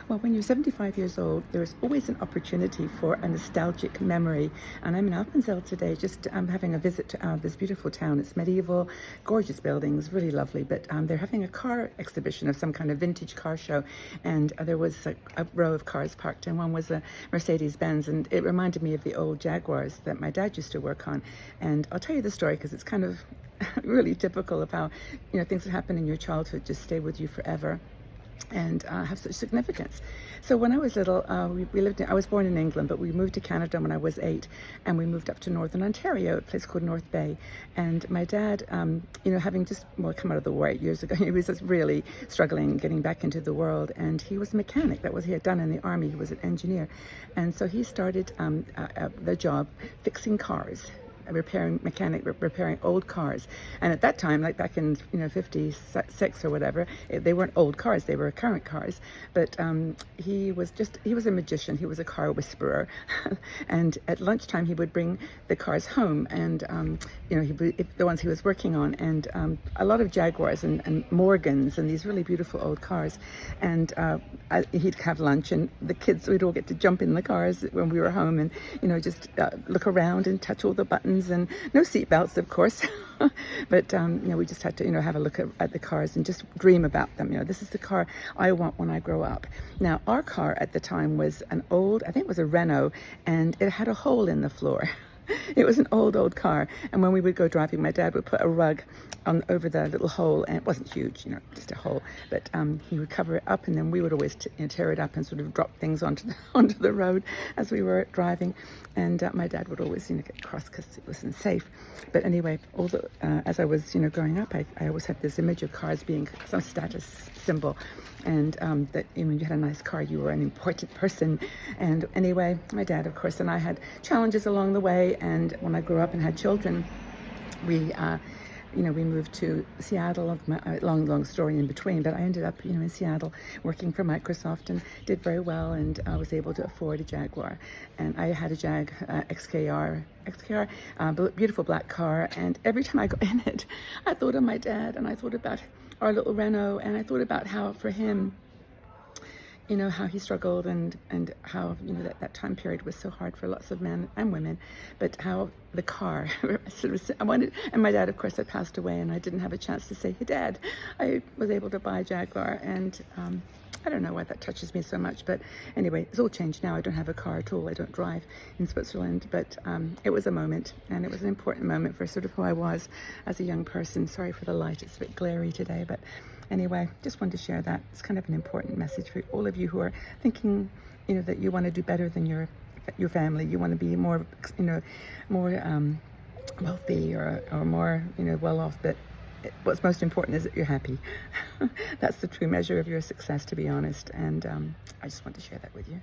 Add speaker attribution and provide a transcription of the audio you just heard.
Speaker 1: Well, when you're 75 years old, there's always an opportunity for a nostalgic memory. And I'm in Alpenzell today, just having a visit to this beautiful town. It's medieval, gorgeous buildings, really lovely. But they're having a car exhibition of some kind of vintage car show. And there was a row of cars parked, and one was a Mercedes Benz. And it reminded me of the old Jaguars that my dad used to work on. And I'll tell you the story because it's kind of really typical of how, things that happen in your childhood just stay with you forever and have such significance. So when I was little, I was born in England, but we moved to Canada when I was 8, and we moved up to Northern Ontario, a place called North Bay. And my dad, having just come out of the war 8 years ago, he was just really struggling getting back into the world, and he was a mechanic. That was he had done in the army. He was an engineer, and so he started the job fixing cars, repairing old cars. And at that time, like back in 56 or whatever, they weren't old cars, they were current cars. But he was a magician. He was a car whisperer. And at lunchtime he would bring the cars home, and the ones he was working on, and a lot of Jaguars and Morgans and these really beautiful old cars. And he'd have lunch, and the kids, we'd all get to jump in the cars when we were home, and just look around and touch all the buttons, and no seat belts, of course. But we just had to have a look at the cars and just dream about them. This is the car I want when I grow up. Now, our car at the time was an old, I think it was a Renault, and it had a hole in the floor. It was an old car, and when we would go driving, my dad would put a rug over the little hole, and it wasn't huge, just a hole, but he would cover it up, and then we would always tear it up and sort of drop things onto the road as we were driving. And my dad would always get cross because it wasn't safe. But anyway, as I was growing up, I always had this image of cars being some status symbol, and that when you had a nice car, you were an important person. And anyway, my dad, of course, and I had challenges along the way. And when I grew up and had children, we moved to Seattle. Long story in between, but I ended up, in Seattle working for Microsoft, and did very well, and I was able to afford a Jaguar. And I had a XKR, beautiful black car, and every time I got in it, I thought of my dad, and I thought about our little Renault, and I thought about how for him, how he struggled, and how, that time period was so hard for lots of men and women, but how the car, and my dad, of course, had passed away, and I didn't have a chance to say, hey, Dad, I was able to buy a Jaguar, and I don't know why that touches me so much, but anyway, it's all changed now. I don't have a car at all. I don't drive in Switzerland, but it was a moment, and it was an important moment for sort of who I was as a young person. Sorry for the light, it's a bit glary today, but anyway, just wanted to share that. It's kind of an important message for all of you who are thinking, that you want to do better than your family. You want to be more, more wealthy or more, well off, but what's most important is that you're happy. That's the true measure of your success, to be honest. And I just want to share that with you.